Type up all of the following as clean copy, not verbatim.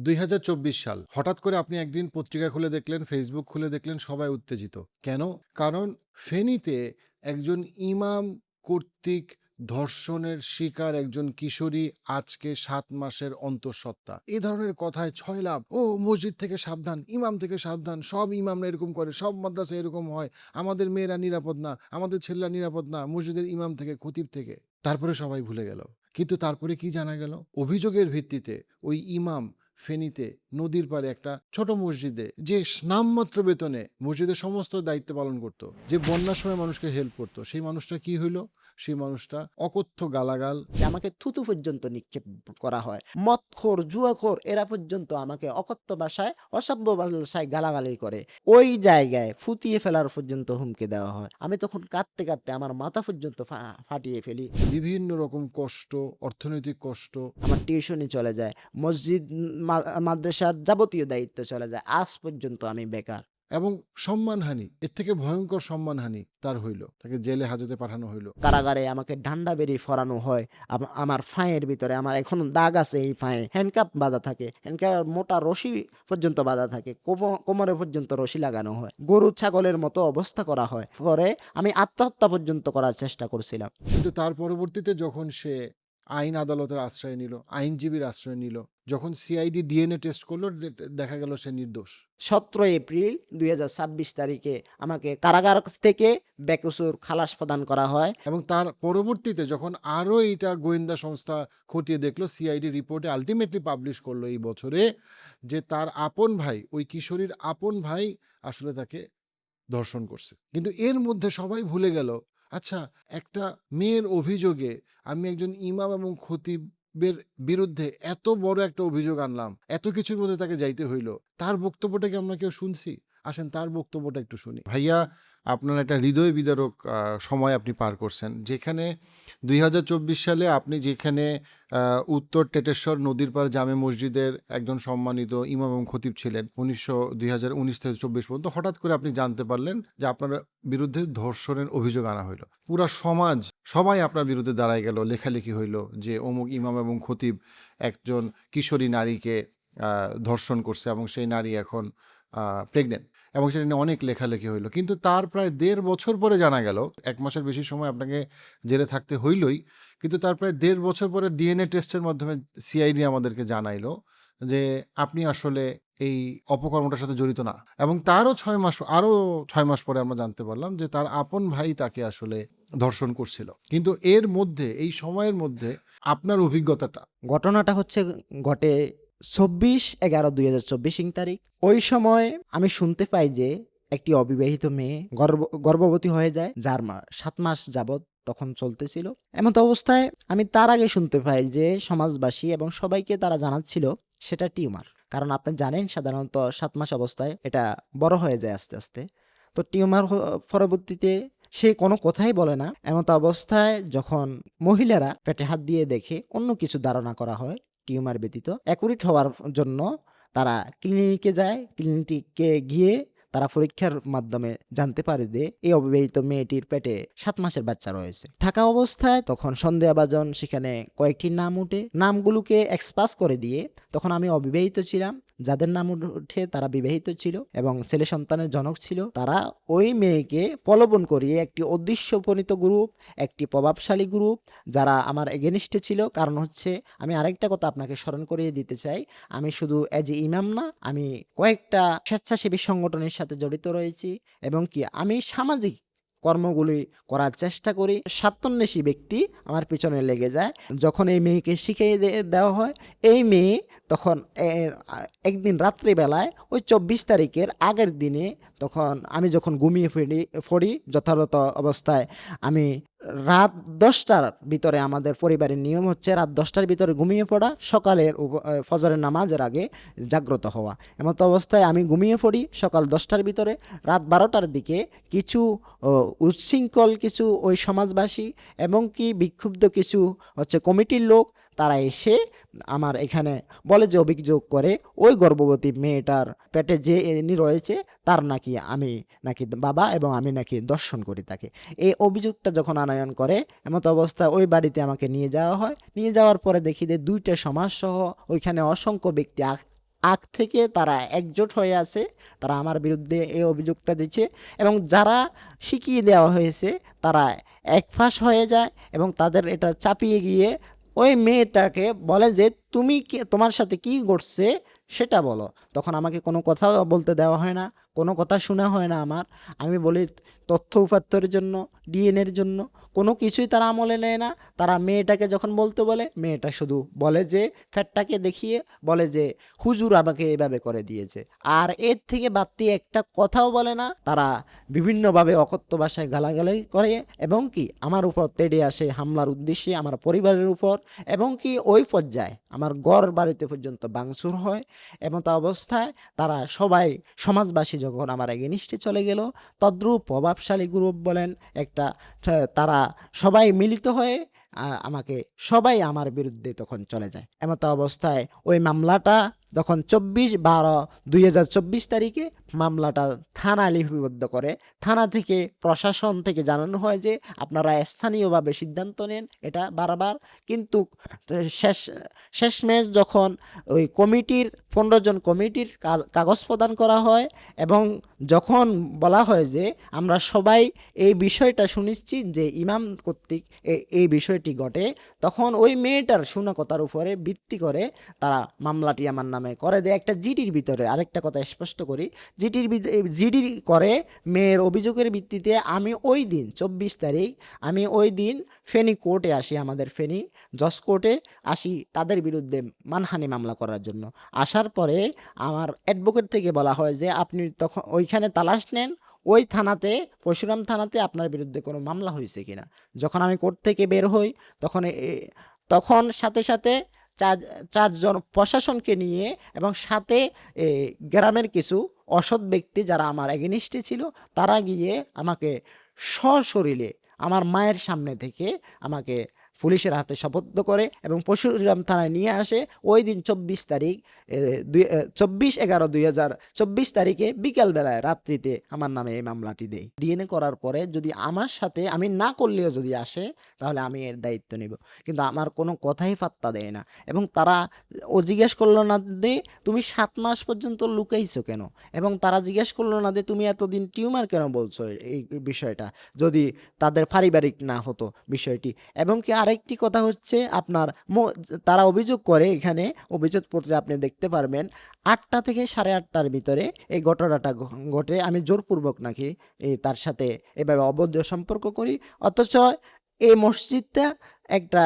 2024 সাল। হঠাৎ করে আপনি একদিন পত্রিকা খুলে দেখলেন, ফেসবুক খুলে দেখলেন সবাই উত্তেজিত। কেন? কারণ ফেনীতে একজন ইমাম কর্তৃক ধর্ষণের শিকার একজন কিশোরী আজকে ৭ মাসের অন্তঃসত্ত্বা। এ ধরনের কথায় ছয়লাপ। ও মসজিদ থেকে সাবধান, ইমাম থেকে সাবধান, সব ইমামরা এরকম করে, সব মাদ্রাসায় এরকম হয়। আমাদের মেয়েরা নিরাপদ না, আমাদের ছেলেরা নিরাপদ না মসজিদের ইমাম থেকে, খতিব থেকে। তারপরে সবাই ভুলে গেল। কিন্তু তারপরে কি জানা গেল? অভিযোগের ভিত্তিতে ওই ইমাম ফেনীতে নদীর পাড়ে একটা ছোট মসজিদে যে নামমাত্র বেতনে মসজিদের সমস্ত দায়িত্ব পালন করত, যে বন্যার সময় মানুষকে হেল্প করত, সেই মানুষটা কি হইল? সেই মানুষটা অকথ্য গালাগাল। যে আমাকে থুতু পর্যন্ত নিক্ষেপ করা হয়। মদখোর, জুয়াখোর এরা পর্যন্ত আমাকে অকথ্য ভাষায়, অসভ্য ভাষায় গালাগালি করে। ওই জায়গায় ফুটিয়ে ফেলার পর্যন্ত হুমকি দেওয়া হয়। আমি তখন কাঁদতে, কাঁদতে আমার মাথা পর্যন্ত ফাটিয়ে ফেলি। বিভিন্ন রকম কষ্ট, অর্থনৈতিক কষ্ট। আমার টিউশনি চলে যায়। মসজিদ, মাদ্রাসার যাবতীয় দায়িত্ব চলে যায়। আজ পর্যন্ত আমি বেকার। এবং সম্মানহানি, এর থেকে ভয়ঙ্কর সম্মানহানি তার হইল। তাকে জেলে হাজতে পাঠানো হইল। কারাগারে আমাকে ডান্ডা বেরি ফরানো হয়। আমার ফাঁয়ের ভিতরে আমার এখনো দাগ আছে এই ফাঁয়ে। হ্যান্ডকাপ বাঁধা থাকে। হ্যান্ডকাপ মোটা রশি পর্যন্ত বাঁধা থাকে। কোমরে পর্যন্ত রশি লাগানো হয়। গরু ছাগলের মতো অবস্থা করা হয়। পরে আমি আত্মহত্যা পর্যন্ত করার চেষ্টা করছিলাম। কিন্তু তার পরবর্তীতে যখন সে আইন আদালতের আশ্রয় নিল, আইনজীবীর আশ্রয় নিল, যখন সিআইডি ডিএনএ টেস্ট করলো, দেখা গেল সে নির্দোষ। 17 এপ্রিল 2026 তারিখে আমাকে কারাগার থেকে বেকসুর খালাস প্রদান করা হয়। এবং তার পরবর্তীতে যখন আরও এইটা গোয়েন্দা সংস্থা খতিয়ে দেখলো, সিআইডি রিপোর্টে আলটিমেটলি পাবলিশ করলো এই বছরে, যে তার আপন ভাই, ওই কিশোরীর আপন ভাই আসলে তাকে ধর্ষণ করছে। কিন্তু এর মধ্যে সবাই ভুলে গেল, আচ্ছা, একটা মেয়ের অভিযোগে আমি একজন ইমাম এবং খতিবের বিরুদ্ধে এত বড় একটা অভিযোগ আনলাম, এত কিছুর মধ্যে তাকে যাইতে হইল, তার বক্তব্যটা কি আমরা কেউ শুনছি? আসেন তার বক্তব্যটা একটু শুনি। ভাইয়া, আপনার একটা হৃদয় বিদারক সময় আপনি পার করছেন, যেখানে 2024 সালে আপনি যেখানে উত্তর টেটেশ্বর নদীর পাড় জামে মসজিদের একজন সম্মানিত ইমাম এবং খতিব ছিলেন 2019 থেকে 24 পর্যন্ত, হঠাৎ করে আপনি জানতে পারলেন যে আপনার বিরুদ্ধে ধর্ষণের অভিযোগ আনা হইল। পুরা সমাজ, সবাই আপনার বিরুদ্ধে দাঁড়ায় গেল, লেখালেখি হইল যে অমুক ইমাম এবং খতিব একজন কিশোরী নারীকে ধর্ষণ করছে এবং সেই নারী এখন প্রেগনেন্ট, এবং সেটা নিয়ে অনেক লেখালেখি হইলো। কিন্তু তার প্রায় 1.5 বছর পরে জানা গেল, 1 মাসের বেশি সময় আপনাকে জেলে থাকতে হইলই, কিন্তু তার প্রায় 1.5 বছর পরে ডিএনএ টেস্টের মাধ্যমে সিআইডি আমাদেরকে জানাইলো যে আপনি আসলে এই অপকর্মটার সাথে জড়িত না। এবং তারও 6 মাস পরে আমরা জানতে পারলাম যে তার আপন ভাই তাকে আসলে ধর্ষণ করছিল। কিন্তু এর মধ্যে, এই সময়ের মধ্যে আপনার অভিজ্ঞতাটা। ঘটনাটা হচ্ছে ঘটে 24/11/2024 তারিখ। ওই সময় আমি শুনতে পাই যে একটি অবিবাহিত মেয়ে গর্ভবতী হয়ে যায়, যার 7 মাস যাবৎ তখন চলতেছিল। এমত অবস্থায় আমি তার আগে শুনতে পাই যে সমাজবাসী এবং সবাইকে তারা জানাচ্ছিল সেটা টিউমার। কারণ আপনি জানেন সাধারণত 7 মাস অবস্থায় এটা বড় হয়ে যায় আস্তে আস্তে। তো টিউমার পরবর্তীতে সে কোনো কথাই বলে না। এমত অবস্থায় যখন মহিলারা পেটে হাত দিয়ে দেখে অন্য কিছু ধারণা করা হয় টিউমার ব্যতীত, অ্যাকুরেট হওয়ার জন্য তারা ক্লিনিকে যায়। ক্লিনিকে গিয়ে তারা পরীক্ষার মাধ্যমে জানতে পারে যে এই অবিবাহিত মেয়েটির পেটে 7 মাসের বাচ্চা রয়েছে। থাকা অবস্থায় তখন সন্দেহভাজন সেখানে কয়েকটি নাম উঠে। নামগুলোকে এক্সপাস করে দিয়ে তখন আমি অবিবাহিত ছিলাম। যাদের নাম উঠে তারা বিবাহিত ছিল এবং ছেলে সন্তানের জনক ছিল। তারা ওই মেয়েকে প্রলোভন করিয়ে একটি উদ্দেশ্যপ্রণীত গ্রুপ, একটি প্রভাবশালী গ্রুপ যারা আমার এগেনিস্টে ছিল। কারণ হচ্ছে আমি আরেকটা কথা আপনাকে স্মরণ করিয়ে দিতে চাই, আমি শুধু এজ এ ইমাম না, আমি কয়েকটা স্বেচ্ছাসেবী সংগঠনের সাথে জড়িত রয়েছি এবং কি আমি সামাজিক কর্মগুলি করার চেষ্টা করি। স্বার্থান্বেষী ব্যক্তি আমার পিছনে লেগে যায়। যখন এই মেয়েকে শিখিয়ে দেওয়া হয়, এই মেয়ে তখন একদিন রাত্রিবেলায় ওই 24 তারিখের আগের দিনে তখন আমি যখন ঘুমিয়ে পড়ি যথাযথ অবস্থায়, আমি রাত 10টার ভিতরে, আমাদের পরিবারের নিয়ম হচ্ছে রাত 10টার ভিতরে ঘুমিয়ে পড়া, সকালের ফজরের নামাজের আগে জাগ্রত হওয়া। এমত অবস্থায় আমি ঘুমিয়ে পড়ি সকাল 10টার ভিতরে। রাত 12টার দিকে কিছু উচ্ছৃঙ্খল কিছু ওই সমাজবাসী এবং কি বিক্ষুব্ধ কিছু হচ্ছে কমিটির লোক, তারা এসে আমার এখানে বলে যে অভিযোগ করে ওই গর্ভবতী মেয়েটার পেটে যে রয়েছে তার নাকি আমি নাকি বাবা এবং আমি নাকি দর্শন করি তাকে। এই অভিযোগটা যখন আনয়ন করে, এমত অবস্থায় ওই বাড়িতে আমাকে নিয়ে যাওয়া হয়। নিয়ে যাওয়ার পরে দেখি যে 2টা সমাজসহ ওইখানে অসংখ্য ব্যক্তি আগ থেকে তারা একজোট হয়ে আছে, তারা আমার বিরুদ্ধে এই অভিযোগটা দিচ্ছে, এবং যারা শিখিয়ে দেওয়া হয়েছে তারা একফাঁস হয়ে যায় এবং তাদের এটা চাপিয়ে গিয়ে ওই মেয়েটাকে বলে যে তুমি কি, তোমার সাথে কি ঘটছে সেটা বলো। তখন আমাকে কোনো কথা বলতে দেওয়া হয় না, কোনো কথা শোনা হয় না আমার। আমি বলি তথ্য উপাত্তর জন্য, ডিএনএর জন্য, কোনো কিছুই তারা আমলে নেয় না। তারা মেয়েটাকে যখন বলতে বলে, মেয়েটা শুধু বলে যে ফ্যাটটাকে দেখিয়ে বলে যে হুজুর আমাকে এভাবে করে দিয়েছে, আর এর থেকে বাড়তি একটা কথাও বলে না। তারা বিভিন্নভাবে অকথ্য ভাষায় গালাগালি করে এবং কি আমার উপর তেড়ে আসে হামলার উদ্দেশ্যে, আমার পরিবারের উপর, এবং কি ওই পর্যায়ে আমার ঘর বাড়িতে পর্যন্ত ভাঙচুর হয়। এবং তা অবস্থায় তারা সবাই, সমাজবাসী যখন আমার এগেনিস্টে চলে গেল, তদ্রূপ প্রভাবশালী গ্রুপ বলেন একটা, তারা সবাই মিলিত হয়ে আমাকে, সবাই আমার বিরুদ্ধে তখন চলে যায়। এমত অবস্থায় ওই মামলাটা তখন 24/12/2024 তারিখে মামলাটা থানা লিপিবদ্ধ করে। থানা থেকে, প্রশাসন থেকে জানানো হয় যে আপনারা স্থানীয়ভাবে সিদ্ধান্ত নেন এটা বারবার। কিন্তু শেষমেশ যখন ওই কমিটির 15 জন কমিটির কাগজ প্রদান করা হয় এবং যখন বলা হয় যে আমরা সবাই এই বিষয়টা সুনিশ্চিত যে ইমাম কর্তৃক এই বিষয়টি ঘটে, তখন ওই মেয়েটার শোনা কথার উপরে ভিত্তি করে তারা মামলাটি আমার নামে করে দেয় একটা জিডির ভিতরে। আরেকটা কথা স্পষ্ট করি, জিডি করে মেয়ের অভিযোগের ভিত্তিতে। আমি ওই দিন 24 তারিখ আমি ওই দিন ফেনী কোর্টে আসি, আমাদের ফেনী জজ কোর্টে আসি তাদের বিরুদ্ধে মানহানি মামলা করার জন্য। আসার পরে আমার অ্যাডভোকেট থেকে বলা হয় যে আপনি তখন ওইখানে তালাশ নেন ওই থানাতে, পরশুরাম থানাতে আপনার বিরুদ্ধে কোনো মামলা হয়েছে কিনা। যখন আমি কোর্ট থেকে বের হই তখন সাথে সাথে চারজন প্রশাসনকে নিয়ে এবং সাথে গ্রামের কিছু অসৎ ব্যক্তি যারা আমার এগেনিস্টে ছিল, তারা গিয়ে আমাকে সশরীরে আমার মায়ের সামনে থেকে আমাকে পুলিশের হাতে সোপর্দ করে এবং পরশুরাম থানায় নিয়ে আসে। ওই দিন 24 তারিখ 24/11/2024 তারিখে বিকালবেলায় রাত্রিতে আমার নামে এই মামলাটি দেয়। ডিএনএ করার পরে যদি আমার সাথে, আমি না করলেও যদি আসে, তাহলে আমি এর দায়িত্ব নেব। কিন্তু আমার কোনো কথাই পাত্তা দেয় না। এবং তারা জিজ্ঞেস করলো না যে তুমি 7 মাস পর্যন্ত লুকাইছো কেন, এবং তারা জিজ্ঞেস করলো না যে তুমি এতদিন টিউমার কেন বলছো এই বিষয়টা, যদি তাদের পারিবারিক না হতো বিষয়টি। এবং কি আরেকটি কথা হচ্ছে আপনার তারা অভিযোগ করে, এখানে অভিযোগপত্রে আপনি দেখতে পারবেন 8টা থেকে 8:30টার ভিতরে এই ঘটনাটা ঘটে। আমি জোরপূর্বক নাকি তার সাথে এভাবে অবৈধ সম্পর্ক করি, অথচ এই মসজিদটা একটা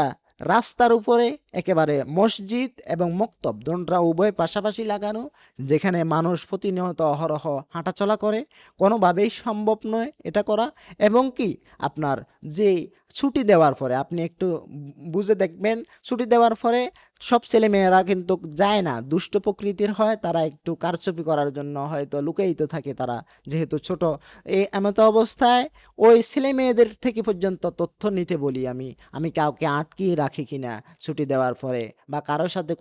রাস্তার উপরে, একেবারে মসজিদ এবং মক্তব দুটো উভয় পাশাপাশি লাগানো, যেখানে মানুষ প্রতিনিয়ত অহরহ হাঁটাচলা করে। কোনোভাবেই সম্ভব নয় এটা করা। এবং কি আপনার যে ছুটি দেওয়ার পরে আপনি একটু বুঝে দেখবেন, ছুটি দেওয়ার পরে সব ছেলেমেয়েরা কিন্তু যায় না, দুষ্ট প্রকৃতির হয়, তারা একটু কারচুপি করার জন্য হয়তো লুকায়িত থাকে, তারা যেহেতু ছোট। এমত অবস্থায় ওই ছেলে মেয়েদের থেকে পর্যন্ত তথ্য নিতে বলি আমি কাউকে আটকিয়ে রাখি কিনা ছুটি দেওয়ার পরে, বা কারোর সাথে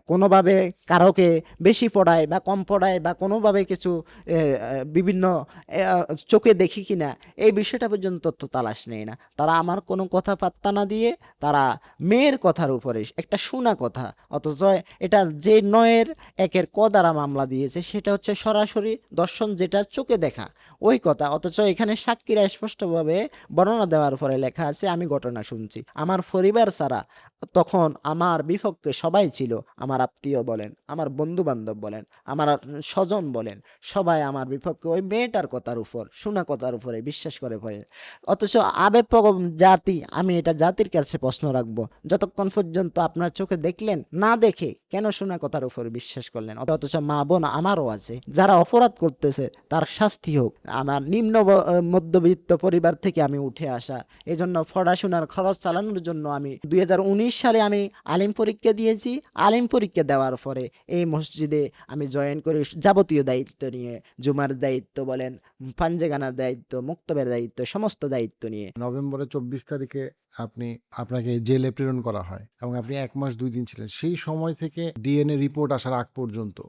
কোনোভাবে কারোকে বেশি পড়ায় বা কম পড়ায়, বা কোনোভাবে কিছু বিভিন্ন চোখে দেখি কিনা, এই বিষয়টা পর্যন্ত তথ্য তালাশ নেই না। তারা আমার কোনো কথা পাত্তা না দিয়ে তারা মেয়ের কথার উপরে একটা শোনা কথা, অথচ এটা যে 9-1 ক দ্বারা মামলা দিয়েছে সেটা হচ্ছে সরাসরি দর্শন, যেটা চোখে দেখা ওই কথা। অথচ এখানে সাক্ষীরা স্পষ্টভাবে বর্ণনা দেওয়ার পরে লেখা আছে আমি ঘটনা শুনছি। আমার পরিবার ছাড়া তখন আমার বিপক্ষে সবাই ছিল, আমার আত্মীয় বলেন, আমার বন্ধু বান্ধব বলেন, আমার স্বজন বলেন, সবাই আমার বিপক্ষে ওই মেয়েটার কথার উপর, শোনা কথার উপরে বিশ্বাস করে পড়ে। অথচ আবেগপ্রবণ জাতি, আমি এটা জাতির কাছে প্রশ্ন রাখবো, যতক্ষণ পর্যন্ত আপনার চোখে দেখলেন না, দেখে কেন শোনা কথার উপর বিশ্বাস করলেন? অথচ মা বোন আমারও আছে, যারা অপরাধ করতেছে তার শাস্তি হোক। আমার নিম্ন মধ্যবিত্ত পরিবার থেকে আমি উঠে আসা, এজন্য পড়াশোনার খরচ চালানোর জন্য আমি 2019 সালে আমি আলিম পরীক্ষা দিয়েছি। আলিম পরীক্ষা দেওয়ার পরে এই মসজিদে আমি জয়েন করি যাবতীয় দায়িত্ব নিয়ে, জুমার দায়িত্ব বলেন, পাঞ্জেগানার দায়িত্ব, মুক্তবের দায়িত্ব, সমস্ত দায়িত্ব নিয়ে। নভেম্বরের 24 তারিখে আপনি আপনাকে জেলে প্রেরণ করা হয় এবং আপনি ১ মাস ২ দিন ছিলেন। সেই সময় থেকে ডিএনএ রিপোর্ট আসার আগ পর্যন্ত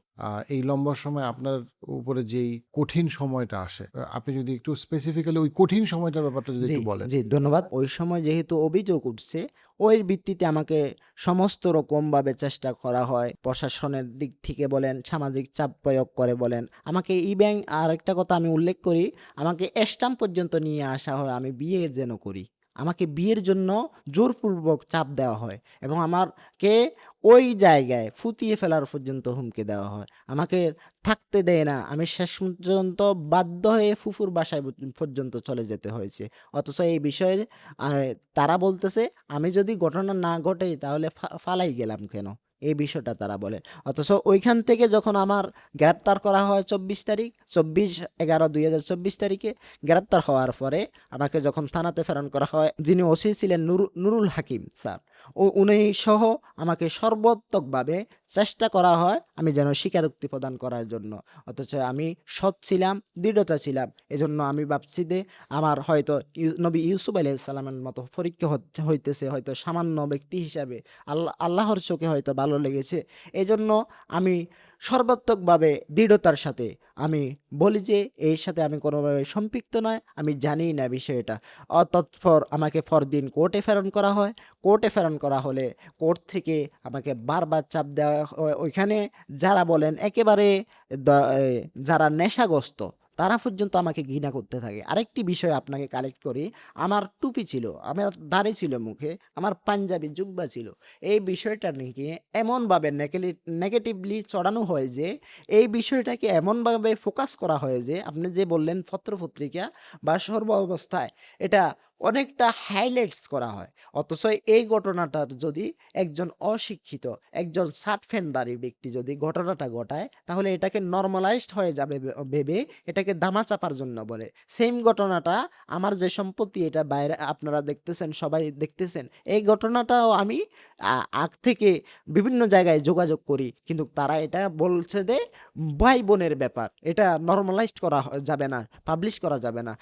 এই লম্বা সময় আপনার উপরে যেই কঠিন সময়টা আসে, আপনি যদি একটু স্পেসিফিক্যালি ওই কঠিন সময়টার ব্যাপারটা যদি জি, একটু বলেন? জি ধন্যবাদ। ওই সময় যেহেতু অভিযোগ উঠছে, ওই ভিত্তিতে আমাকে সমস্ত রকমভাবে চেষ্টা করা হয়। প্রশাসনের দিক থেকে বলেন, সামাজিক চাপ প্রয়োগ করে বলেন। আমাকে ইভেন আরেকটা কথা আমি উল্লেখ করি, আমাকে স্ট্যাম্প পর্যন্ত নিয়ে আসা হয় আমি বিয়ে যেন করি। আমাকে বিয়ের জন্য জোরপূর্বক চাপ দেওয়া হয় এবং আমাকে ওই জায়গায় ফুটিয়ে ফেলার পর্যন্ত হুমকি দেওয়া হয়। আমাকে থাকতে দেয় না। আমি শেষ পর্যন্ত বাধ্য হয়ে ফুফুর বাসায় পর্যন্ত চলে যেতে হয়েছে। অথচ এই বিষয়ে আ তারা বলতেছে, আমি যদি ঘটনা না ঘটাই তাহলে ফালাই গেলাম কেন? এই বিষয়টা তারা বলে। অথচ ঐখান থেকে যখন আমার গ্রেপ্তার করা হয় ২৪ তারিখ, ২৪/১১/২০২৪ তারিখে গ্রেপ্তার হওয়ার পরে আমাকে যখন থানাতে প্রেরণ করা হয়, যিনি ওসি ছিলেন নুরুল হাকিম স্যার, উনি সহ আমাকে সর্বাত্মকভাবে চেষ্টা করা হয় আমি যেন স্বীকারোক্তি প্রদান করার জন্য। অথচ আমি সৎ ছিলাম, দৃঢ়তা ছিলাম। এজন্য আমি ভাবছি যে আমার হয়তো নবী ইউসুফ আলাইহিস সালামের মতো পরীক্ষা হইতেছে হয়তো সামান্য ব্যক্তি হিসাবে আল্লাহর চোখে হয়তো ভালো লেগেছে। এজন্য আমি সর্বাত্মকভাবে দৃঢ়তার সাথে আমি বলি যে এর সাথে আমি কোনোভাবে সম্পৃক্ত নয়। আমি জানিই না বিষয়টা। অতঃপর আমাকে পরদিন কোর্টে প্রেরণ করা হয়। কোর্টে প্রেরণ করা হলে কোর্ট থেকে আমাকে বারবার চাপ দেওয়া হয়। ওইখানে যারা বলেন একেবারে দ এ যারা নেশাগ্রস্ত তারা পর্যন্ত আমাকে ঘৃণা করতে থাকে। আরেকটি বিষয় আপনাকে কালেক্ট করি। আমার টুপি ছিল, আমার দাড়ি ছিল মুখে, আমার পাঞ্জাবি জুব্বা ছিল। এই বিষয়টা নিয়ে এমনভাবে নেগেটিভলি চড়ানো হয় যে, এই বিষয়টাকে এমনভাবে ফোকাস করা হয় যে, আপনি যে বললেন পত্র-পত্রিকা বা সর্ব অবস্থায় এটা অনেকটা হাইলাইটস করা হয়। অথচ এই ঘটনাটার যদি একজন অশিক্ষিত, একজন শার্ট প্যান্টধারী ব্যক্তি যদি ঘটনাটা ঘটায়, তাহলে এটাকে নরমালাইজড হয়ে যাবে ভেবে এটাকে ধামাচাপার জন্য বলে। সেইম ঘটনাটা আমার যে সম্পত্তি এটা বাইরে আপনারা দেখতেছেন, সবাই দেখতেছেন। এই ঘটনাটাও আমি আগ থেকে বিভিন্ন জায়গায় যোগাযোগ করি। কিন্তু তারা এটা বলছে যে ভাই-বোনের ব্যাপার। এটা নরমালাইজড করা যাবে না, পাবলিশ করা যাবে না।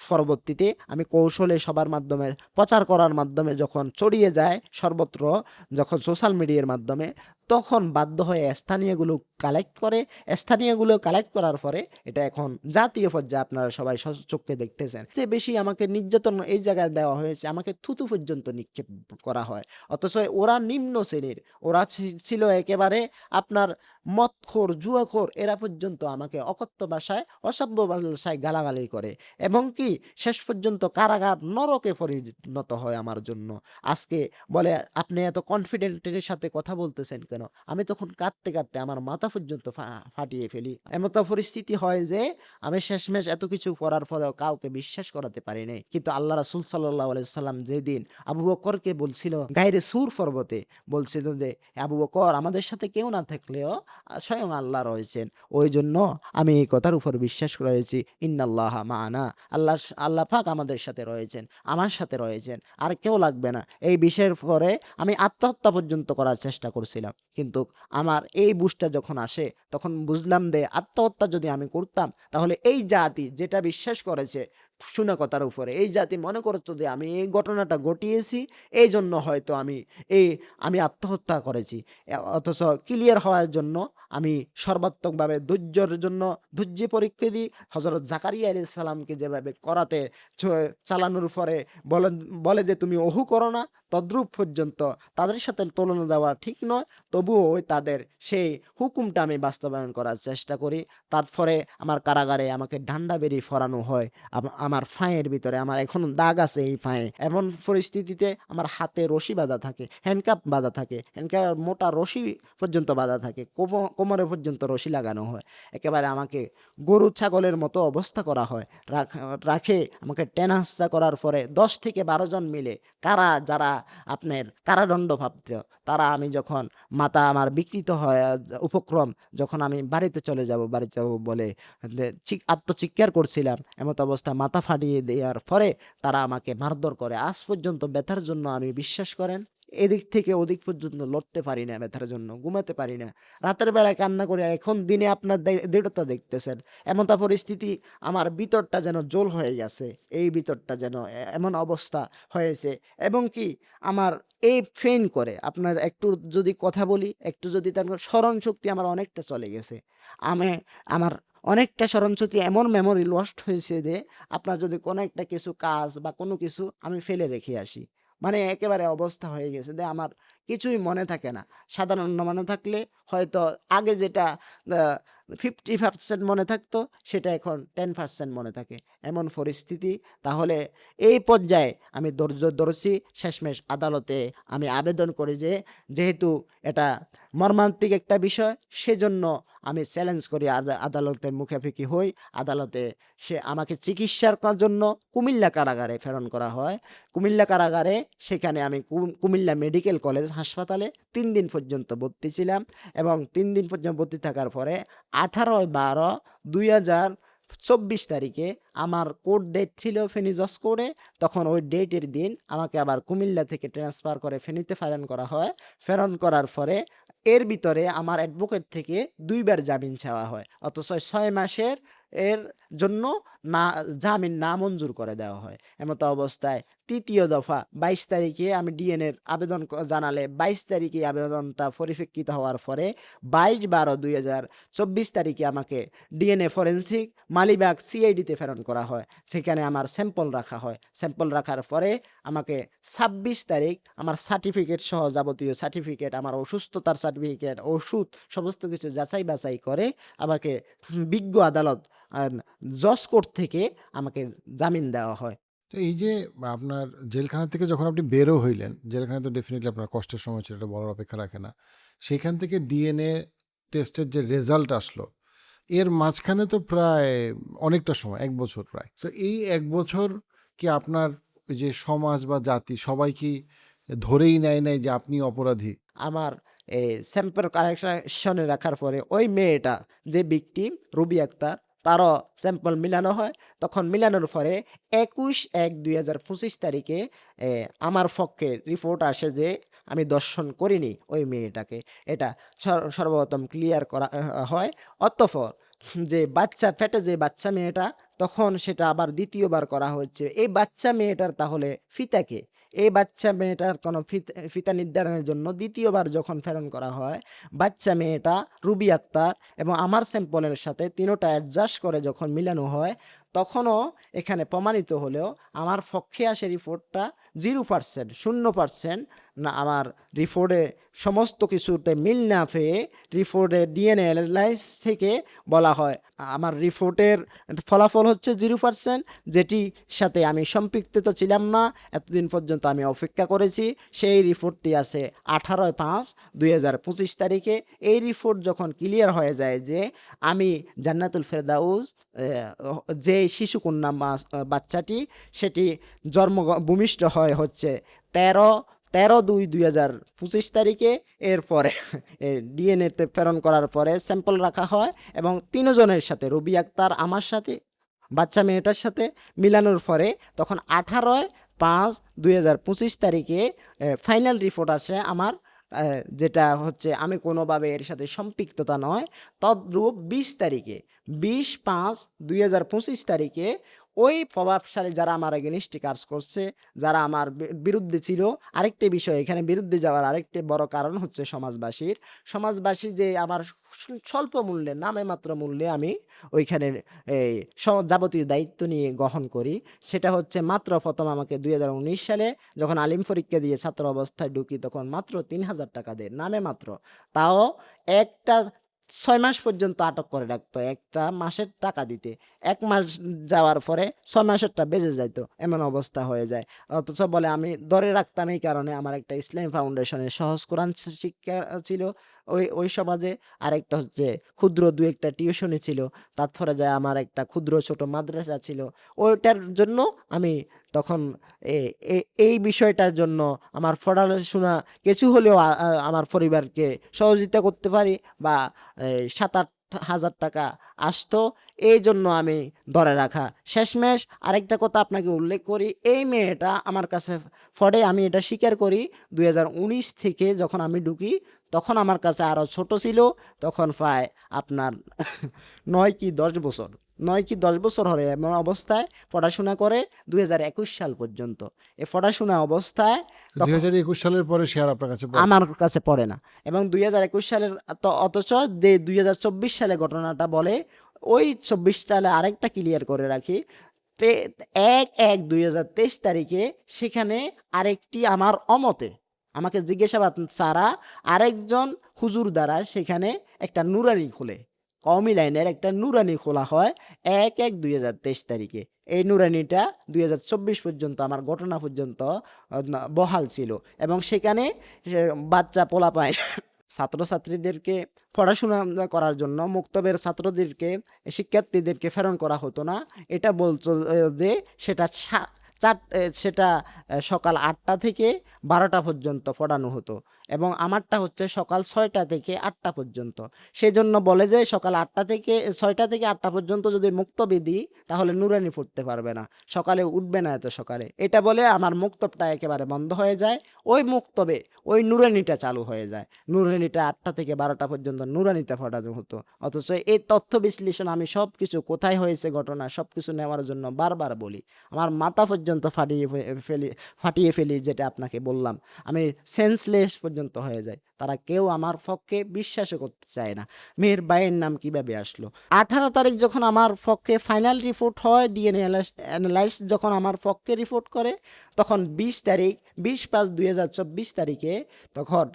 পরবর্তীতে আমি কৌশলে সবার মাধ্যমে প্রচার করার মাধ্যমে যখন ছড়িয়ে যায় সর্বত্র, যখন সোশ্যাল মিডিয়ার মাধ্যমে, তখন বাধ্য হয়ে স্থানীয়গুলো কালেক্ট করে। স্থানীয়গুলো কালেক্ট করার পরে এটা এখন জাতীয় পর্যায়ে আপনারা সবাই স্বচক্ষে দেখতেছেন। যে বেশি আমাকে নির্যাতন এই জায়গায় দেওয়া হয়েছে, আমাকে থুতু পর্যন্ত নিক্ষেপ করা হয়। অথচ ওরা নিম্ন শ্রেণীর, ওরা ছিল একেবারে আপনার মদখোর, জুয়াখোর, এরা পর্যন্ত আমাকে অকথ্য ভাষায়, অসভ্য ভাষায় গালাগালি করে এবং কি শেষ পর্যন্ত কারাগার নরকে পরিণত হয় আমার জন্য। আজকে বলে, "আপনি এত কনফিডেন্টের সাথে কথা বলতেছেন কেন?" আমি তখন কাঁদতে, কাঁদতে আমার মাথা পর্যন্ত ফাটিয়ে ফেলি। এমতো পরিস্থিতি হয় যে আমি শেষমেশ এত কিছু করার পরেও কাউকে বিশ্বাস করাতে পারি নাই। কিন্তু আল্লাহ রাসূল সাল্লাল্লাহু আলাইহি ওয়াসাল্লাম যেদিন আবু বকরকে বলছিল গায়রে সুর পর্বতে, বলছিল যে, "আবু বকর, আমাদের সাথে কেউ না থাকলেও স্বয়ং আল্লাহ রয়েছেন।" ওইজন্য আমি এই কথার উপর বিশ্বাস রয়েছি, ইন্নাল্লাহা মা'ানা। আল্লাহ পাক আমাদের সাথে রয়েছেন, আমার সাথে রয়েছেন। আর কেউ লাগবে না। এই বিষয়ের পরে আমি আত্মহত্যা পর্যন্ত করার চেষ্টা করছিলাম। কিন্তু আমার এই বুঝটা যখন আসে, তখন বুঝলাম যে আত্মহত্যা যদি আমি করতাম, তাহলে এই জাতি যেটা বিশ্বাস করেছে শোনা কথার উপরে, এই জাতি মনে করত যে আমি এই ঘটনাটা ঘটিয়েছি, এইজন্য হয়তো আমি আত্মহত্যা করেছি। অথচ ক্লিয়ার হওয়ার জন্য আমি সর্বাত্মকভাবে ধৈর্য পরীক্ষা দিই। হযরত জাকারিয়া আলাইহিস সালামকে যেভাবে করাতে চ চালানোর পরে বলেন বলে যে, "তুমি ওহু করো না।" তদ্রূপ পর্যন্ত তাদের সাথে তুলনা দেওয়া ঠিক নয়। তবুও ওই তাদের সেই হুকুমটা আমি বাস্তবায়ন করার চেষ্টা করি। তারপরে আমার কারাগারে আমাকে ডান্ডা বেড়ি ফোরানো হয়। আমার পায়ের ভিতরে আমার এখনো দাগ আছে এই পায়ে। এমন পরিস্থিতিতে আমার হাতে রশি বাঁধা থাকে, হ্যান্ডকাপ বাঁধা থাকে। মোটা রশি পর্যন্ত বাঁধা থাকে। কোমরে পর্যন্ত রশি লাগানো হয়। একেবারে আমাকে গরু ছাগলের মতো অবস্থা করা হয়। রাখে আমাকে টেনহাসা করার পরে ১০ থেকে ১২ জন মিলে যারা আপনার কারাদণ্ডপ্রাপ্ত, তারা আমি যখন মাথা আমার বিকৃত হয় উপক্রম, যখন আমি বাড়িতে যাব বলে আত্মচিৎকার করছিলাম, এমত অবস্থায় মাথা ফাটিয়ে দেওয়ার পরে তারা আমাকে মারধর করে। আজ পর্যন্ত ব্যথার জন্য আমি বিশ্বাস করেন এদিক থেকে ওদিক পর্যন্ত লড়তে পারি না ব্যথার জন্য, ঘুমাতে পারি না। রাতের বেলায় কান্না করে, এখন দিনে আপনার দৃঢ়তা দেখতেছেন। এমতা পরিস্থিতি, আমার ভিতরটা যেন জ্বল হয়ে গেছে। এই ভিতরটা যেন এমন অবস্থা হয়েছে, এবং কি আমার এই ফেইন করে আপনার একটু যদি কথা বলি, একটু যদি তার স্মরণ শক্তি আমার অনেকটা চলে গেছে। আমি আমার অনেকটা স্মরণশক্তি, এমন মেমোরি লস্ট হয়েছে যে আপনার যদি কোনো একটা কিছু কাজ বা কোনো কিছু আমি ফেলে রেখে আসি, মানে একেবারে অবস্থা হয়ে গেছে যে আমার কিছুই মনে থাকে না। সাধারণ মনে থাকলে হয়তো আগে যেটা 50% মনে থাকতো, সেটা এখন 10% মনে থাকে, এমন পরিস্থিতি। তাহলে এই পর্যায়ে আমি ধৈর্য ধরেছি, শেষমেশ আদালতে আমি আবেদন করি যে যেহেতু এটা মর্মান্তিক একটা বিষয়, সেজন্য আমি চ্যালেঞ্জ করি, আদালতের মুখাপেক্ষি হই। আদালতে সে আমাকে চিকিৎসার জন্য কুমিল্লা কারাগারে প্রেরণ করা হয়। কুমিল্লা কারাগারে, সেখানে আমি কুমিল্লা মেডিকেল কলেজ হাসপাতালে 3 দিন পর্যন্ত ভর্তি ছিলাম, এবং 3 দিন পর্যন্ত ভর্তি থাকার পরে 18/12/2024 তারিখে আমার কোর্ট ডেট ছিল ফেনী জজ কোর্টে। তখন ওই ডেটের দিন আমাকে আবার কুমিল্লা থেকে ট্রান্সফার করে ফেনীতে প্রেরণ করা হয়। প্রেরণ করার পরে এর ভিতরে আমার অ্যাডভোকেট থেকে 2 বার জামিন চাওয়া হয়। অথচ 6 মাসের এর জন্য না জামিন নামঞ্জুর করে দেওয়া হয়। এমতো অবস্থায় ৩য় দফা 22 তারিখে আমি ডিএনএর আবেদন জানালে 22 তারিখে আবেদনটা পরিপ্রেক্ষিত হওয়ার পরে 22/12/2024 তারিখে আমাকে ডিএনএ ফরেনসিক মালিবাগ সিআইডিতে প্রেরণ করা হয়। সেখানে আমার স্যাম্পল রাখা হয়। স্যাম্পল রাখার পরে আমাকে 26 তারিখ আমার সার্টিফিকেট সহ যাবতীয় সার্টিফিকেট, আমার অসুস্থতার সার্টিফিকেট, ওষুধ, সমস্ত কিছু যাচাই বাছাই করে আমাকে বিজ্ঞ আদালত জজ কোর্ট থেকে আমাকে জামিন দেওয়া হয়। তো এই যে আপনার জেলখানা থেকে যখন আপনি বেরো হইলেন, জেলখানায় তো ডেফিনিটলি আপনার কষ্টের সময় ছিল, এটা বলার অপেক্ষা রাখে না। সেইখান থেকে ডিএনএ টেস্টের যে রেজাল্ট আসলো, এর মাঝখানে তো প্রায় অনেকটা সময়, 1 বছর প্রায়। তো এই 1 বছর কি আপনার ওই যে সমাজ বা জাতি সবাই কি ধরেই নেয় নাই যে আপনি অপরাধী? আমার স্যাম্পল কালেকশনে রাখার পরে ওই মেয়েটা, যে ভিকটিম রুবি আক্তার, তারও স্যাম্পল মিলানো হয়। তখন মিলানোর পরে 21/1/2025 তারিখে আমার পক্ষে রিপোর্ট আসে যে আমি দর্শন করিনি ওই মেয়েটাকে। এটা সর্বপ্রথম ক্লিয়ার করা হয়। অতঃপর যে বাচ্চা পেটে যে বাচ্চা মেয়েটা, তখন সেটা আবার দ্বিতীয়বার করা হচ্ছে। এই বাচ্চা মেয়েটার তাহলে পিতা কে? এই বাচ্চা মেয়েটার কোনো পিতা নির্ধারণের জন্য দ্বিতীয়বার যখন প্রেরণ করা হয়, বাচ্চা মেয়েটা রুবি আক্তার এবং আমার স্যাম্পলের সাথে তিনোটা অ্যাডজাস্ট করে যখন মিলানো হয়, তখনও এখানে প্রমাণিত হলেও আমার পক্ষে আসে রিপোর্টটা 0%, 0%। না, আমার রিপোর্টে সমস্ত কিছুতে মিল না পেয়ে রিপোর্টে ডিএনএ অ্যানালাইজ থেকে বলা হয় আমার রিপোর্টের ফলাফল হচ্ছে 0%, যেটির সাথে আমি সম্পৃক্ত তো ছিলাম না। এতদিন পর্যন্ত আমি অপেক্ষা করেছি। সেই রিপোর্টটি আছে 18/5/2025 তারিখে। এই রিপোর্ট যখন ক্লিয়ার হয়ে যায় যে আমি জান্নাতুল ফেরদাউস, যে শিশুকন্যা বাচ্চাটি, সেটি ভূমিষ্ঠ হয় হচ্ছে 13/2/2025 তারিখে। এরপরে ডিএনএতে প্রেরণ করার পরে স্যাম্পল রাখা হয়, এবং 3 জনের সাথে, রুবি আক্তার, আমার সাথে, বাচ্চা মেয়েটার সাথে মিলানোর পরে তখন 18/5/2025 তারিখে ফাইনাল রিপোর্ট আসে আমার, যেটা হচ্ছে আমি কোনোভাবে এর সাথে সম্পৃক্ততা নয়। তদ্রূপ 20 তারিখে, 20/5/2025 তারিখে ওই প্রভাবশালী যারা আমার এগেনিস্টে কাজ করছে, যারা আমার বিরুদ্ধে ছিল। আরেকটি বিষয়, এখানে বিরুদ্ধে যাওয়ার আরেকটি বড় কারণ হচ্ছে সমাজবাসী যে আমার স্বল্প মূল্যে, নামে মাত্র মূল্যে আমি ওইখানে এই যাবতীয় দায়িত্ব নিয়ে গ্রহণ করি। সেটা হচ্ছে মাত্র প্রথম আমাকে 2019 সালে যখন আলিম পরীক্ষা দিয়ে ছাত্র অবস্থায় ঢুকি, তখন মাত্র 3,000 টাকা দেয়, নামে মাত্র। তাও একটা 6 মাস পর্যন্ত আটক করে রাখতো একটা মাসের টাকা দিতে। 1 মাস যাওয়ার পরে 6 মাসেরটা বেঁচে যাইত, এমন অবস্থা হয়ে যায়। অথচ বলে আমি ধরে রাখতাম এই কারণে আমার একটা ইসলামী ফাউন্ডেশনের সহজ কোরআন শিক্ষা ছিল ওই সমাজে। আরেকটা হচ্ছে ক্ষুদ্র 2-1টা টিউশনি ছিল। তারপরে যায় আমার একটা ক্ষুদ্র ছোট মাদ্রাসা ছিল। ওইটার জন্য আমি তখন এই বিষয়টার জন্য আমার পড়াশোনা কিছু হলেও আমার পরিবারকে সহযোগিতা করতে পারি, বা 7-8 হাজার টাকা আসতো, এই জন্য আমি ধরে রাখা। শেষমেশ আরেকটা কথা আপনাকে উল্লেখ করি, এই মেয়েটা আমার কাছে পরে আমি এটা স্বীকার করি 2019 থেকে যখন আমি ঢুকি তখন আমার কাছে আরও ছোট ছিল, তখন প্রায় আপনার 9 কি 10 বছর হবে এমন অবস্থায় পড়াশোনা করে 2021 সাল পর্যন্ত। এই পড়াশোনা অবস্থায় দুই তখন হাজার একুশ সালের পরে সে আর আপনার কাছে পড়ে? আমার কাছে পড়ে না, এবং 2021 সালের অথচ 2024 সালে ঘটনাটা বলে। ওই 24 সালে আরেকটা ক্লিয়ার করে রাখি, 1/1/2023 তারিখে সেখানে আরেকটি আমার অমতে আমাকে জিজ্ঞাসাবাদ ছাড়া আরেকজন হুজুর দ্বারা সেখানে একটা নুরানি খোলে, কওমি লাইনের একটা নুরানি খোলা হয় 1/1/2023 তারিখে। এই নুরানিটা 2024 পর্যন্ত আমার ঘটনা পর্যন্ত বহাল ছিল, এবং সেখানে বাচ্চা পোলাপায় ছাত্রছাত্রীদেরকে পড়াশোনা করার জন্য মুক্তবের ছাত্রদেরকে, শিক্ষার্থীদেরকে প্রেরণ করা হতো না। এটা বলতো যে সেটা সেটা সকাল 8টা থেকে 12টা পর্যন্ত পড়ানো হতো, এবং আমারটা হচ্ছে সকাল 6টা থেকে 8টা পর্যন্ত। সেই জন্য বলে যে সকাল 8টা থেকে 6টা থেকে 8টা পর্যন্ত যদি মুক্তবে দিই তাহলে নুরানি পড়তে পারবে না, সকালে উঠবে না এত সকালে। এটা বলে আমার মুক্তবটা একেবারে বন্ধ হয়ে যায়। ওই মুক্তবে ওই নুরানিটা চালু হয়ে যায়। নুরানিটা 8টা থেকে 12টা পর্যন্ত নুরানিতে পড়ানো হতো। অথচ এই তথ্য বিশ্লেষণ আমি সব কিছু কোথায় হয়েছে ঘটনা সব কিছু নেওয়ার জন্য বারবার বলি, আমার মাথা পর্যন্ত ফাটিয়ে ফেলি, যেটা আপনাকে বললাম। আমি সেন্সলেস পর্যন্ত হয়ে যাই, তারা কেউ আমার পক্ষে বিশ্বাসও করতে চায় না। মেয়ের ভাইয়ের নাম কিভাবে আসলো। 18 তারিখ যখন আমার পক্ষে ফাইনাল রিপোর্ট হয়, ডিএনএ অ্যানালাইস যখন আমার পক্ষে রিপোর্ট করে, তখন 20 তারিখ 20/5/2024 তারিখে তখন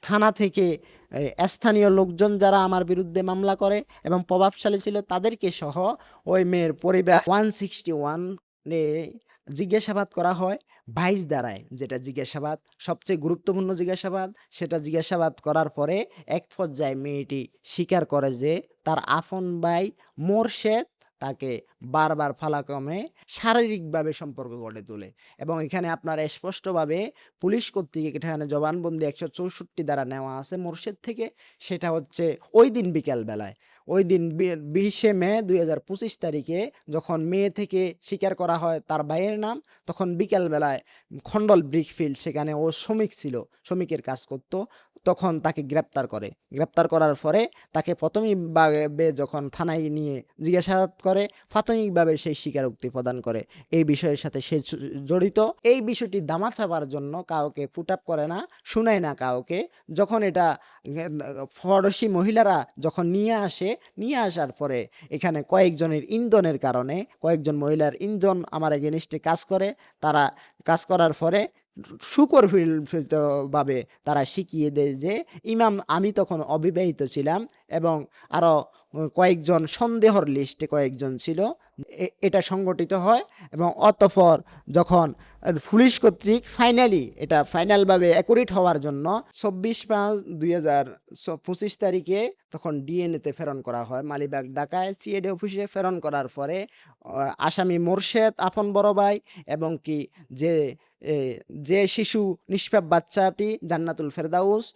থানা থেকে স্থানীয় লোকজন যারা আমার বিরুদ্ধে মামলা করে এবং প্রভাবশালী ছিল তাদেরকে সহ ওই মেয়ের পরিবার 161 জিজ্ঞাসাবাদ করা হয় 22 দ্বারায়, যেটা জিজ্ঞাসাবাদ সবচেয়ে গুরুত্বপূর্ণ জিজ্ঞাসাবাদ। সেটা জিজ্ঞাসাবাদ করার পরে এক পর্যায়ে মেয়েটি স্বীকার করে যে তার আপন ভাই মোরশেদ তাকে বারবার ফালাক্রমে শারীরিকভাবে সম্পর্ক গড়ে তোলে, এবং এখানে আপনার স্পষ্টভাবে পুলিশ কর্তৃক এখানে জবানবন্দি 164 দ্বারা নেওয়া আছে মোরশেদ থেকে। সেটা হচ্ছে ওই দিন বিকেল বেলায়, ওই দিন 20শে মে 2025 তারিখে যখন মেয়ে থেকে স্বীকার করা হয় তার ভাইয়ের নাম, তখন বিকেল বেলায় খণ্ডল ব্রিকফিল্ড সেখানে ও শ্রমিক ছিল, শ্রমিকের কাজ করত, তখন তাকে গ্রেপ্তার করে। গ্রেপ্তার করার পরে তাকে প্রাথমিকভাবে যখন থানায় নিয়ে জিজ্ঞাসাবাদ করে, প্রাথমিকভাবে সেই স্বীকারোক্তি প্রদান করে এই বিষয়ের সাথে সে জড়িত। এই বিষয়টি দামাচাপার জন্য কাউকে পুট আপ করে না, শুনায় না কাউকে। যখন এটা ফরাসি মহিলারা যখন নিয়ে আসার পরে এখানে কয়েকজনের ইন্ধনের কারণে কয়েকজন মহিলার ইন্ধন আমার এগেনিস্টে কাজ করে, তারা কাজ করার পরে সুকর্মভাবে তারা শিখিয়ে দেয় যে ইমাম আমি তখন অবিবাহিত ছিলাম, এবং আরও কয়েকজন সন্দেহর লিস্টে কয়েকজন ছিল। এটা সংগঠিত হয়, এবং অতঃপর যখন পুলিশ কর্তৃক এটা ফাইনালভাবে অ্যাকুরেট হওয়ার জন্য 24/5/2025 তারিখে তখন ডিএনএতে প্রেরণ করা হয় মালিবাগ ঢাকায় সিআইডি অফিসে। প্রেরণ করার পরে আসামি মোরশেদ আপন বড় ভাই, এবং কি যে শিশু নিষ্পাপ বাচ্চাটি জান্নাতুল ফেরদাউস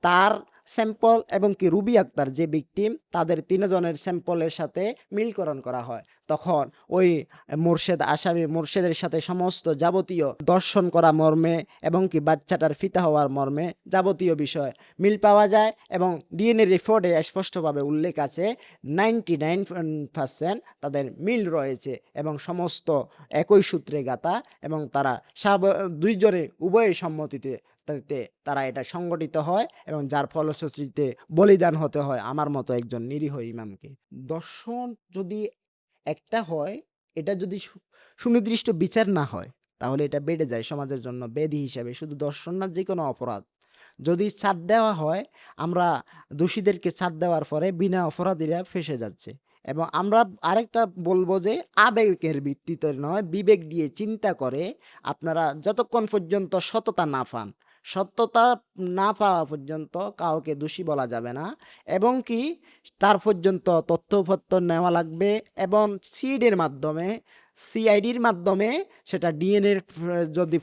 তার স্যাম্পল, এবং কি রুবি আক্তার যে ভিকটিম, তাদের 3 জনের স্যাম্পলের সাথে মিলকরণ করা হয়। তখন ওই আসামি মোরশেদের সাথে সমস্ত যাবতীয় দর্শন করা মর্মে এবং কি বাচ্চাটার ফিতা হওয়ার মর্মে যাবতীয় বিষয় মিল পাওয়া যায়, এবং ডিএনএ রিপোর্টে স্পষ্টভাবে উল্লেখ আছে 99% তাদের মিল রয়েছে, এবং সমস্ত একই সূত্রে গাঁথা, এবং তারা দুইজনে উভয়ের সম্মতিতে তারা এটা সংগঠিত হয়, এবং যার ফলশ্রুতিতে বলিদান হতে হয় আমার মতো একজন নিরীহ ইমামকে। দর্শন যদি একটা হয়, এটা যদি সুনির্দিষ্ট বিচার না হয় তাহলে এটা বেড়ে যায় সমাজের জন্য ব্যাধি হিসাবে। শুধু দর্শন না, যে কোনো অপরাধ যদি ছাড় দেওয়া হয়, আমরা দোষীদেরকে ছাড় দেওয়ার পরে বিনা অপরাধীরা ফেঁসে যাচ্ছে। এবং আমরা আরেকটা বলবো যে আবেগের ভিত্তিতে নয়, বিবেক দিয়ে চিন্তা করে আপনারা যতক্ষণ পর্যন্ত সততা না পাওয়া পর্যন্ত কাউকে দোষী বলা যাবে না, এবং কি তার পর্যন্ত তথ্যপত্র নেওয়া লাগবে, এবং সিডের মাধ্যমে সিআইডির মাধ্যমে সেটা ডিএনএর যদি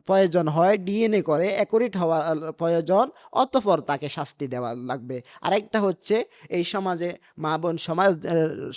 প্রয়োজন হয় ডিএনএ করে অ্যাকুরেট হওয়া প্রয়োজন, অতঃপর তাকে শাস্তি দেওয়া লাগবে। আরেকটা হচ্ছে এই সমাজে মা বোন সমাজ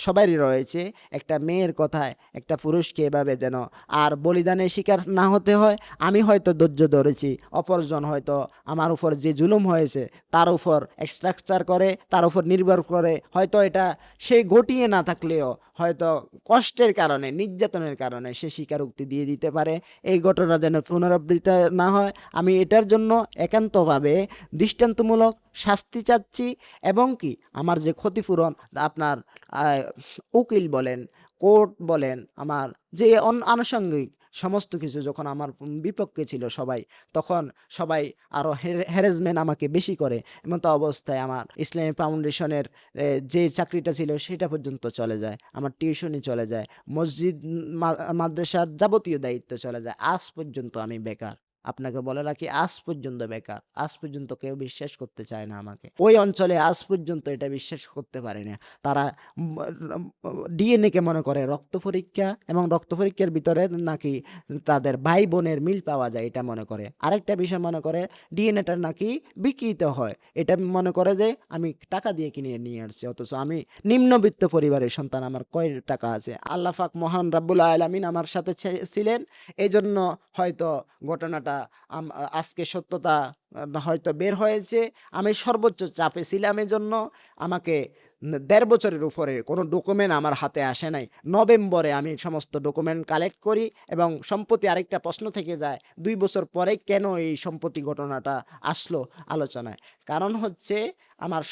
সবারই রয়েছে, একটা মেয়ের কথায় একটা পুরুষকে এভাবে যেন আর বলিদানের শিকার না হতে হয়। আমি হয়তো ধৈর্য ধরেছি, অপরজন হয়তো আমার উপর যে জুলুম হয়েছে তার উপর স্ট্রাকচার করে, তার উপর নির্ভর করে, হয়তো এটা সে ঘটিয়ে না থাকলেও হয়তো কষ্টের কারণে, নির্যাতনের কারণে সে স্বীকারোক্তি দিয়ে দিতে পারে। এই ঘটনা যেন পুনরাবৃত্তি না হয়, আমি এটার জন্য একান্তভাবে দৃষ্টান্তমূলক শাস্তি চাচ্ছি। এবং কি আমার যে ক্ষতিপূরণ আপনার উকিল বলেন, কোর্ট বলেন, আমার যে আনুষঙ্গিক সমস্ত কিছু যখন আমার বিপক্ষে ছিল সবাই, তখন সবাই আরও হ্যারাসমেন্ট আমাকে বেশি করে। এমতো অবস্থায় আমার ইসলামী ফাউন্ডেশনের যে চাকরিটা ছিল সেটা পর্যন্ত চলে যায়, আমার টিউশনি চলে যায়, মসজিদ মাদ্রাসার যাবতীয় দায়িত্ব চলে যায়। আজ পর্যন্ত আমি বেকার, আপনাকে বলে রাখি, আজ পর্যন্ত বেকার। আজ পর্যন্ত কেউ বিশ্বাস করতে চায় না আমাকে। ওই অঞ্চলে আজ পর্যন্ত এটা বিশ্বাস করতে পারে না। তারা ডিএনএকে মনে করে রক্ত পরীক্ষা, এবং রক্ত পরীক্ষার ভিতরে নাকি তাদের ভাই বোনের মিল পাওয়া যায় এটা মনে করে। আরেকটা বিষয় মনে করে ডিএনএটা নাকি বিকৃত হয়, এটা মনে করে যে আমি টাকা দিয়ে কিনে নিয়ে আসছি, অথচ আমি নিম্নবিত্ত পরিবারের সন্তান, আমার কয় টাকা আছে। আল্লাহ পাক মহান রাব্বুল আলামিন আমার সাথে ছিলেন, এই জন্য হয়তো ঘটনাটা আজকে সত্যতা হয়তো বের হয়েছে। আমি সর্বোচ্চ চাপে ছিলাম, এজন্য আমাকে ১.৫ বছরের উপরে কোনো ডকুমেন্ট আমার হাতে আসে নাই। নভেম্বরে আমি সমস্ত ডকুমেন্ট কালেক্ট করি, এবং সম্প্রতি আরেকটা প্রশ্ন থেকে যায় ২ বছর পরে কেন এই সম্প্রতি ঘটনাটা আসলো আলোচনায়। কারণ হচ্ছে আমার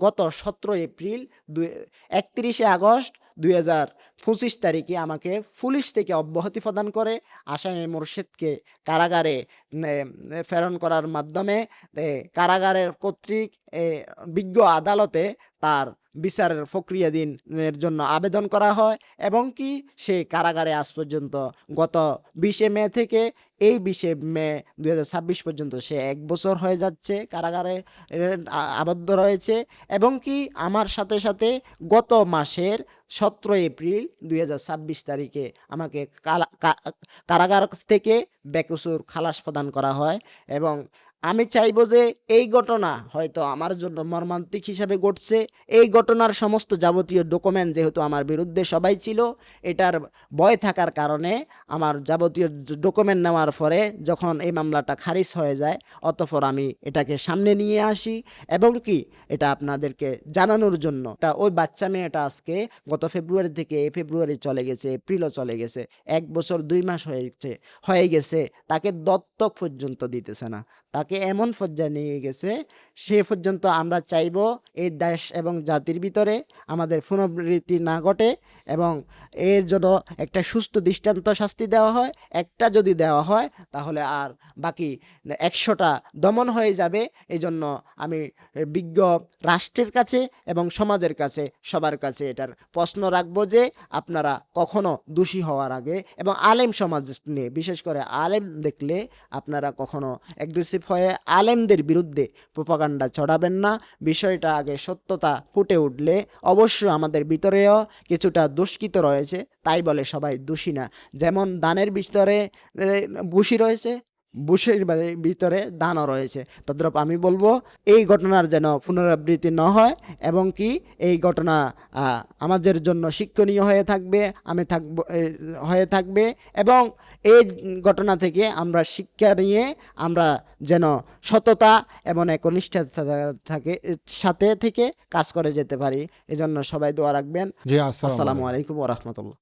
গত ১৭ এপ্রিল ৩১ আগস্ট ২০২৫ তারিখে আমাকে পুলিশ থেকে অব্যাহতি প্রদান করে আসামি মোরশেদকে কারাগারে প্রেরণ করার মাধ্যমে কারাগারের কর্তৃক বিজ্ঞ আদালতে তার বিচারের প্রক্রিয়াধীনের জন্য আবেদন করা হয়, এবং কি সে কারাগারে আজ পর্যন্ত গত ২০ মে থেকে এই ২০ মে ২০২৬ পর্যন্ত সে ১ বছর হয়ে যাচ্ছে কারাগারে আবদ্ধ রয়েছে। এবং কি আমার সাথে সাথে গত মাসের ১৭ এপ্রিল ২০২৬ তারিখে আমাকে কারাগার থেকে বেকসুর খালাস প্রদান করা হয়। এবং আমি চাইবো যে এই ঘটনা হয়তো আমার জন্য মর্মান্তিক হিসাবে ঘটছে, এই ঘটনার সমস্ত যাবতীয় ডকুমেন্ট যেহেতু আমার বিরুদ্ধে সবাই ছিল, এটার ভয় থাকার কারণে আমার যাবতীয় ডকুমেন্ট নেওয়ার পরে যখন এই মামলাটা খারিজ হয়ে যায়, অতঃপর আমি এটাকে সামনে নিয়ে আসি, এবং কি এটা আপনাদেরকে জানানোর জন্য। ওই বাচ্চা মেয়েটা আজকে গত ফেব্রুয়ারি থেকে এই ফেব্রুয়ারি চলে গেছে, এপ্রিলও চলে গেছে, ১ বছর ২ মাস হয়ে গেছে, তাকে দত্তক পর্যন্ত দিতেছে না, তাকে এমন পর্যায়ে নিয়ে গেছে। সে পর্যন্ত আমরা চাইব এই দেশ এবং জাতির ভিতরে আমাদের পুনরাবৃত্তি না ঘটে, এবং এর জন্য একটা সুস্থ দৃষ্টান্ত শাস্তি দেওয়া হয়। একটা যদি দেওয়া হয় তাহলে আর বাকি ১০০টা দমন হয়ে যাবে। এই জন্য আমি বিজ্ঞ রাষ্ট্রের কাছে এবং সমাজের কাছে, সবার কাছে এটার প্রশ্ন রাখবো যে আপনারা কখনো দোষী হওয়ার আগে, এবং আলেম সমাজ নিয়ে বিশেষ করে আলেম দেখলে আপনারা কখনো অ্যাগ্রেসিভ হয়ে আলেমদের বিরুদ্ধে প্রোপাগান্ডা ছড়াবেন না। বিষয়টা আগে সত্যতা ফুটে উঠলে, অবশ্যই আমাদের ভিতরেও কিছুটা দুষ্কৃত রয়েছে, তাই বলে সবাই দোষী না। যেমন দানের ভিতরে ভুসি রয়েছে, বুশের ভিতরে দানও রয়েছে। তদ্রূপ আমি বলবো এই ঘটনার যেন পুনরাবৃত্তি না হয়, এবং কি এই ঘটনা আমাদের জন্য শিক্ষণীয় হয়ে থাকবে, হয়ে থাকবে, এবং এই ঘটনা থেকে আমরা শিক্ষা নিয়ে আমরা যেন সততা এবং একনিষ্ঠতার সাথে থেকে কাজ করে যেতে পারি। এজন্য সবাই দোয়া রাখবেন। জি, আসসালামু আলাইকুম ওয়া রাহমাতুল্লাহ।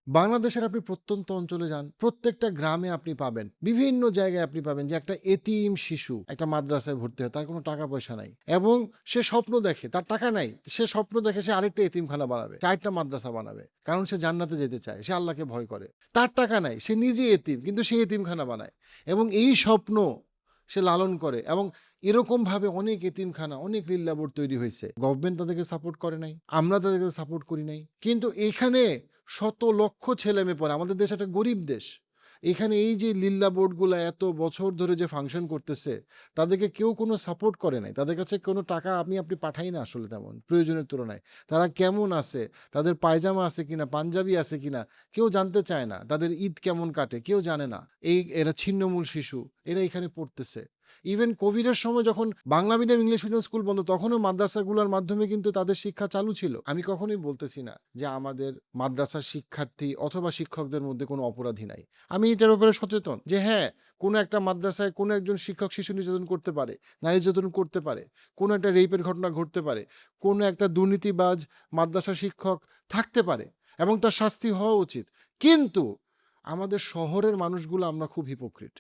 বাংলাদেশের আপনি প্রত্যন্ত অঞ্চলে যান, প্রত্যেকটা গ্রামে আপনি পাবেন, বিভিন্ন জায়গায় আপনি পাবেন যে একটা এতিম শিশু একটা মাদ্রাসায় ভর্তি হয়, তার কোনো টাকা পয়সা নাই, এবং সে স্বপ্ন দেখে, তার টাকা নাই, সে স্বপ্ন দেখে সে আরেকটা এতিমখানা বানাবে, আরেকটা মাদ্রাসা বানাবে, কারণ সে জান্নাতে যেতে চায়, সে আল্লাহকে ভয় করে। তার টাকা নাই, সে নিজে এতিম, কিন্তু সে এতিমখানা বানায়, এবং এই স্বপ্ন সে লালন করে। এবং এরকমভাবে অনেক এতিমখানা, অনেক লিল্লাবোর্ড তৈরি হয়েছে। গভর্নমেন্ট তাদেরকে সাপোর্ট করে নাই, আমরা তাদেরকে সাপোর্ট করি নাই, কিন্তু এখানে শত লক্ষ ছেলে মেয়ে পড়ে। আমাদের দেশ একটা গরিব দেশ, এখানে এই যে লিল্লা বোর্ডগুলা এত বছর ধরে যে ফাংশন করতেছে, তাদেরকে কেউ কোনো সাপোর্ট করে নাই। তাদের কাছে কোনো টাকা আপনি পাঠাই না আসলে তেমন প্রয়োজনের তুলনায়। তারা কেমন আছে, তাদের পায়জামা আছে কিনা, পাঞ্জাবি আছে কিনা কেউ জানতে চায় না। তাদের ঈদ কেমন কাটে কেউ জানে না। এরা ছিন্নমূল শিশু, এরা এখানে পড়তেছে। ইভেন কোভিডের সময় যখন Bangla medium, English medium school বন্ধ, তখনও মাদ্রাসাগুলোর মাধ্যমে কিন্তু তাদের শিক্ষা চালু ছিল। আমি কখনোই বলতেছি না যে আমাদের মাদ্রাসার শিক্ষার্থী অথবা শিক্ষকদের মধ্যে কোনো অপরাধী নাই। আমি এটার ব্যাপারে সচেতন যে হ্যাঁ, কোনো একটা মাদ্রাসায় কোনো একজন শিক্ষক শিশু নির্যাতন করতে পারে, নারী নির্যাতন করতে পারে, কোনো একটা রেপের ঘটনা ঘটতে পারে, কোনো একটা দুর্নীতিবাজ মাদ্রাসা শিক্ষক থাকতে পারে এবং তার শাস্তি হওয়া উচিত। কিন্তু আমাদের শহরের মানুষগুলো আমরা খুব হিপোক্রিট।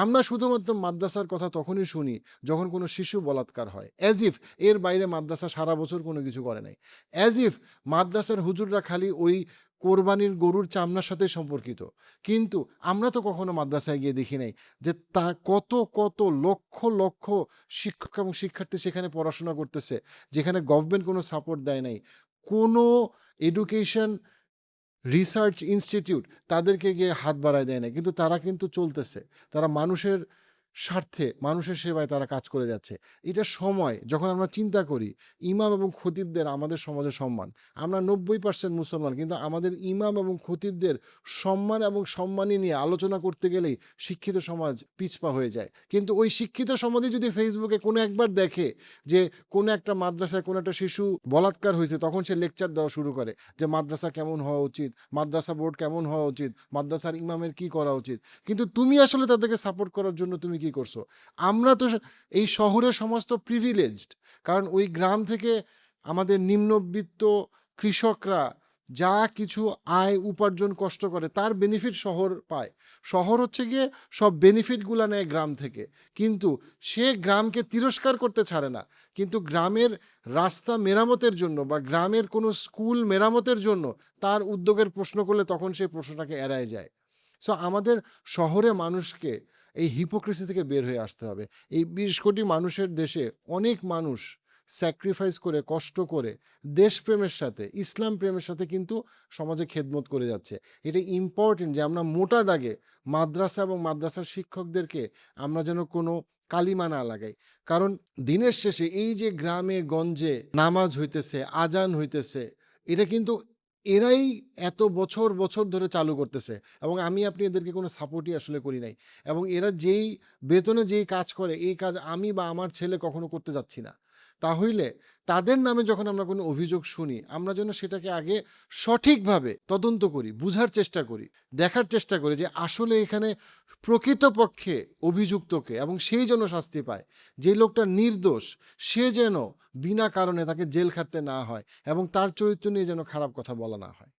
আমরা শুধুমাত্র মাদ্রাসার কথা তখনই শুনি যখন কোনো শিশু বলাৎকার হয়, অ্যাজ ইফ এর বাইরে মাদ্রাসা সারা বছর কোনো কিছু করে নাই, অ্যাজ ইফ মাদ্রাসার হুজুররা খালি ওই কোরবানির গরুর চামড়ার সাথে সম্পর্কিত। কিন্তু আমরা তো কখনো মাদ্রাসায় গিয়ে দেখি নাই যে তা কত কত লক্ষ লক্ষ শিক্ষক এবং শিক্ষার্থী সেখানে পড়াশোনা করতেছে, যেখানে গভর্নমেন্ট কোনো সাপোর্ট দেয় নাই, কোনো এডুকেশন রিসার্চ ইনস্টিটিউট তাদেরকে গিয়ে হাত বাড়ায় দেয় না, কিন্তু তারা কিন্তু চলতেছে। তারা মানুষের স্বার্থে, মানুষের সেবায় তারা কাজ করে যাচ্ছে। এটা সময় যখন আমরা চিন্তা করি ইমাম এবং খতিবদের আমাদের সমাজে সম্মান, আমরা 90% মুসলমান, কিন্তু আমাদের ইমাম এবং খতিবদের সম্মান এবং সম্মানী নিয়ে আলোচনা করতে গেলেই শিক্ষিত সমাজ পিছপা হয়ে যায়। কিন্তু ওই শিক্ষিত সমাজে যদি ফেসবুকে কোনো একবার দেখে যে কোনো একটা মাদ্রাসায় কোনো একটা শিশু বলাৎকার হয়েছে, তখন সে লেকচার দেওয়া শুরু করে যে মাদ্রাসা কেমন হওয়া উচিত, মাদ্রাসা বোর্ড কেমন হওয়া উচিত, মাদ্রাসার ইমামের কি করা উচিত। কিন্তু তুমি আসলে তাদেরকে সাপোর্ট করার জন্য তুমি কি করছো? আমরা তো এই শহরের সমস্ত প্রিভিলেজড, কারণ ওই গ্রাম থেকে আমাদের নিম্নবিত্ত কৃষকরা যা কিছু আয় উপার্জন কষ্ট করে তার বেনিফিট শহর পায়। শহর হচ্ছে গিয়ে সব বেনিফিটগুলো নেয় গ্রাম থেকে, কিন্তু সে গ্রামকে তিরস্কার করতে ছাড়ে না। কিন্তু গ্রামের রাস্তা মেরামতের জন্য বা গ্রামের কোনো স্কুল মেরামতের জন্য তার উদ্যোগের প্রশ্ন করলে তখন সেই প্রশ্নটাকে এড়ায় যায়। সো আমাদের শহরে মানুষকে এই হিপোক্রেসি থেকে বের হয়ে আসতে হবে। এই ২০ কোটি মানুষের দেশে অনেক মানুষ স্যাক্রিফাইস করে, কষ্ট করে, দেশপ্রেমের সাথে, ইসলাম প্রেমের সাথে কিন্তু সমাজে খেদমত করে যাচ্ছে। এটা ইম্পর্টেন্ট যে আমরা মোটা দাগে মাদ্রাসা এবং মাদ্রাসার শিক্ষকদেরকে আমরা যেন কোনো কালিমা না লাগাই। কারণ দিনের শেষে এই যে গ্রামে গঞ্জে নামাজ হইতেছে, আজান হইতেছে, এটা কিন্তু এরাই এত বছর বছর ধরে চালু করতেছে এবং আপনি এদেরকে কোনো সাপোর্টই আসলে করি নাই। এবং এরা যেই বেতনে যেই কাজ করে, এই কাজ আমি বা আমার ছেলে কখনো করতে যাচ্ছি না। তাহলে তাদের নামে যখন আমরা কোনো অভিযোগ শুনি, আমরা যেন সেটাকে আগে সঠিকভাবে তদন্ত করি, বুঝার চেষ্টা করি, দেখার চেষ্টা করি যে আসলে এখানে প্রকৃতপক্ষে অভিযুক্তকে, এবং সেই জন্য শাস্তি পায়। যে লোকটা নির্দোষ সে যেন বিনা কারণে তাকে জেল খাটতে না হয় এবং তার চরিত্র নিয়ে যেন খারাপ কথা বলা না হয়।